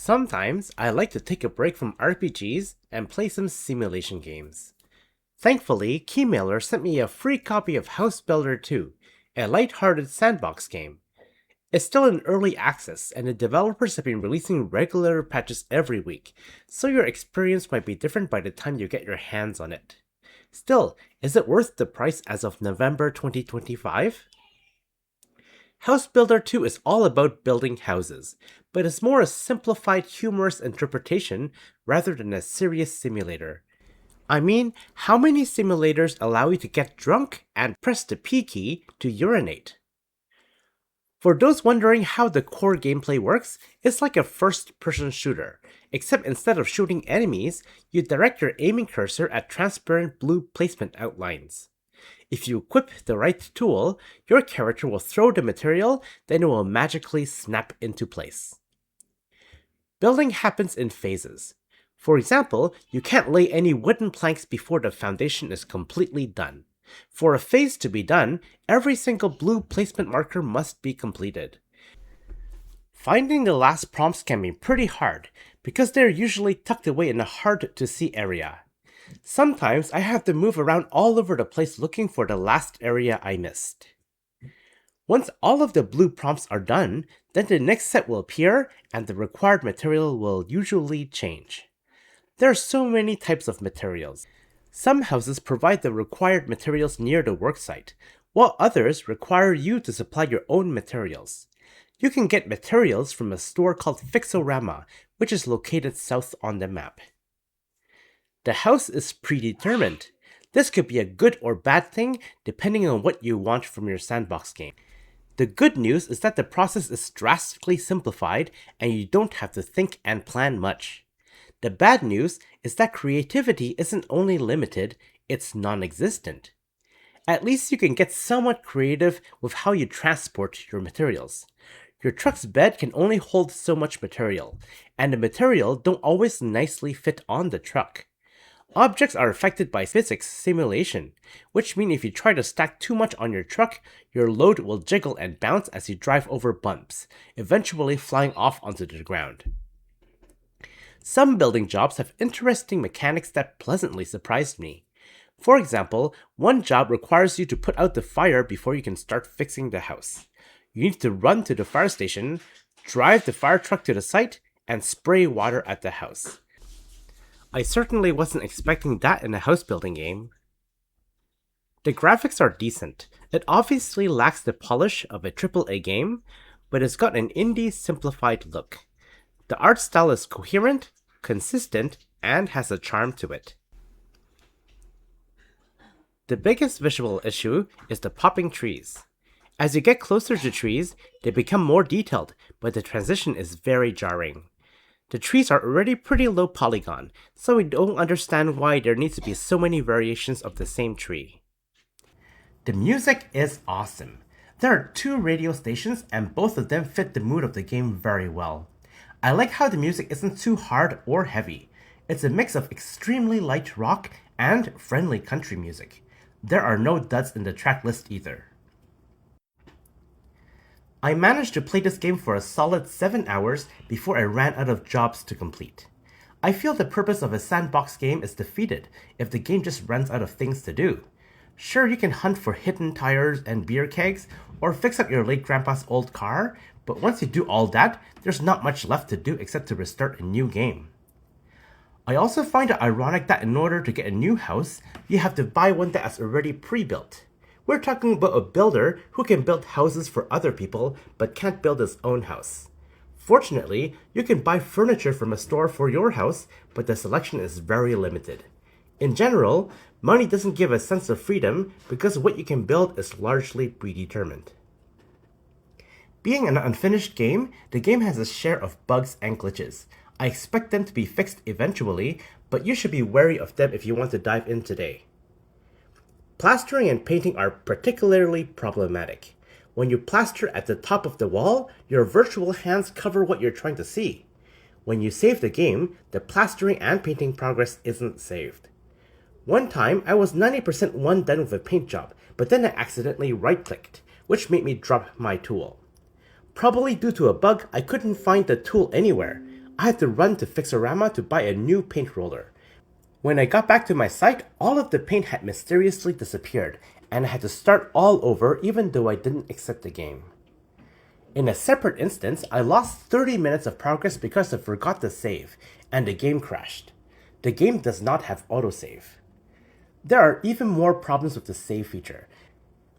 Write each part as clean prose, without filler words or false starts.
Sometimes I like to take a break from RPGs and play some simulation games. Thankfully, Keymailer sent me a free copy of House Builder 2, a light-hearted sandbox game. It's still in early access, and the developers have been releasing regular patches every week, so your experience might be different by the time you get your hands on it. Still, is it worth the price as of November 2025? House Builder 2 is all about building houses, but it's more a simplified, humorous interpretation rather than a serious simulator. I mean, how many simulators allow you to get drunk and press the P key to urinate? For those wondering how the core gameplay works, it's like a first-person shooter, except instead of shooting enemies, you direct your aiming cursor at transparent blue placement outlines. If you equip the right tool, your character will throw the material, then it will magically snap into place. Building happens in phases. For example, you can't lay any wooden planks before the foundation is completely done. For a phase to be done, every single blue placement marker must be completed. Finding the last prompts can be pretty hard, because they're usually tucked away in a hard-to-see area. Sometimes I have to move around all over the place looking for the last area I missed. Once all of the blue prompts are done, then the next set will appear and the required material will usually change. There are so many types of materials. Some houses provide the required materials near the worksite, while others require you to supply your own materials. You can get materials from a store called Fixorama, which is located south on the map. The house is predetermined. This could be a good or bad thing depending on what you want from your sandbox game. The good news is that the process is drastically simplified and you don't have to think and plan much. The bad news is that creativity isn't only limited, it's non-existent. At least you can get somewhat creative with how you transport your materials. Your truck's bed can only hold so much material, and the material don't always nicely fit on the truck. Objects are affected by physics simulation, which means if you try to stack too much on your truck, your load will jiggle and bounce as you drive over bumps, eventually flying off onto the ground. Some building jobs have interesting mechanics that pleasantly surprised me. For example, one job requires you to put out the fire before you can start fixing the house. You need to run to the fire station, drive the fire truck to the site, and spray water at the house. I certainly wasn't expecting that in a house building game. The graphics are decent. It obviously lacks the polish of a AAA game, but it's got an indie simplified look. The art style is coherent, consistent, and has a charm to it. The biggest visual issue is the popping trees. As you get closer to trees, they become more detailed, but the transition is very jarring. The trees are already pretty low polygon, so we don't understand why there needs to be so many variations of the same tree. The music is awesome. There are 2 radio stations and both of them fit the mood of the game very well. I like how the music isn't too hard or heavy. It's a mix of extremely light rock and friendly country music. There are no duds in the track list either. I managed to play this game for a solid 7 hours before I ran out of jobs to complete. I feel the purpose of a sandbox game is defeated if the game just runs out of things to do. Sure, you can hunt for hidden tires and beer kegs, or fix up your late grandpa's old car, but once you do all that, there's not much left to do except to restart a new game. I also find it ironic that in order to get a new house, you have to buy one that's already pre-built. We're talking about a builder who can build houses for other people, but can't build his own house. Fortunately, you can buy furniture from a store for your house, but the selection is very limited. In general, money doesn't give a sense of freedom because what you can build is largely predetermined. Being an unfinished game, the game has a share of bugs and glitches. I expect them to be fixed eventually, but you should be wary of them if you want to dive in today. Plastering and painting are particularly problematic. When you plaster at the top of the wall, your virtual hands cover what you're trying to see. When you save the game, the plastering and painting progress isn't saved. One time, I was 90% done with a paint job, but then I accidentally right-clicked, which made me drop my tool. Probably due to a bug, I couldn't find the tool anywhere. I had to run to Fixorama to buy a new paint roller. When I got back to my site, all of the paint had mysteriously disappeared, and I had to start all over even though I didn't accept the game. In a separate instance, I lost 30 minutes of progress because I forgot to save, and the game crashed. The game does not have autosave. There are even more problems with the save feature.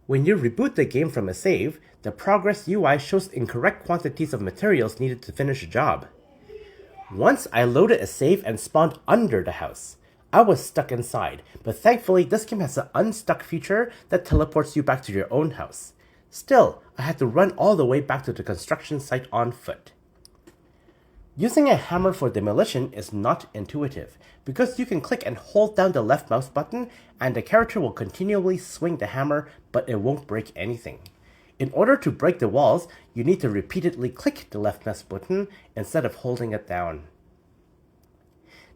When you reboot the game from a save, the progress UI shows incorrect quantities of materials needed to finish a job. Once I loaded a save and spawned under the house. I was stuck inside, but thankfully this game has an unstuck feature that teleports you back to your own house. Still, I had to run all the way back to the construction site on foot. Using a hammer for demolition is not intuitive, because you can click and hold down the left mouse button and the character will continually swing the hammer, but it won't break anything. In order to break the walls, you need to repeatedly click the left mouse button instead of holding it down.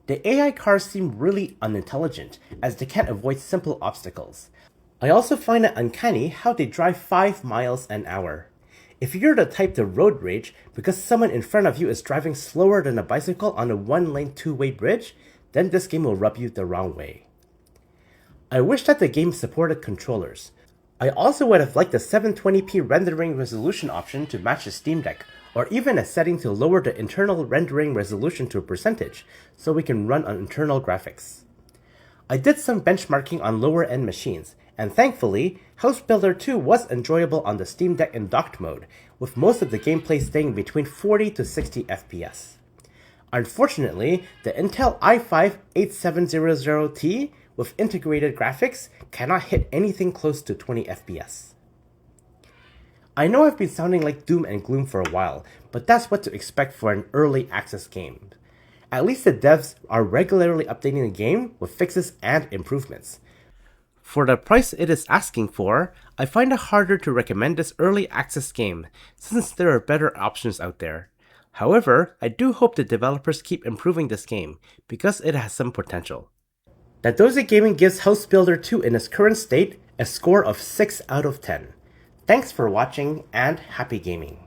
The AI cars seem really unintelligent, as they can't avoid simple obstacles. I also find it uncanny how they drive 5 miles an hour. If you're the type to road rage because someone in front of you is driving slower than a bicycle on a one-lane two-way bridge, then this game will rub you the wrong way. I wish that the game supported controllers. I also would have liked the 720p rendering resolution option to match the Steam Deck, or even a setting to lower the internal rendering resolution to a percentage, so we can run on internal graphics. I did some benchmarking on lower-end machines, and thankfully, House Builder 2 was enjoyable on the Steam Deck in docked mode, with most of the gameplay staying between 40 to 60 FPS. Unfortunately, the Intel i5-8700T with integrated graphics cannot hit anything close to 20 FPS. I know I've been sounding like doom and gloom for a while, but that's what to expect for an early access game. At least the devs are regularly updating the game with fixes and improvements. For the price it is asking for, I find it harder to recommend this early access game, since there are better options out there. However, I do hope the developers keep improving this game, because it has some potential. Dadozy Gaming gives House Builder 2 in its current state a score of 6 out of 10. Thanks for watching, and happy gaming!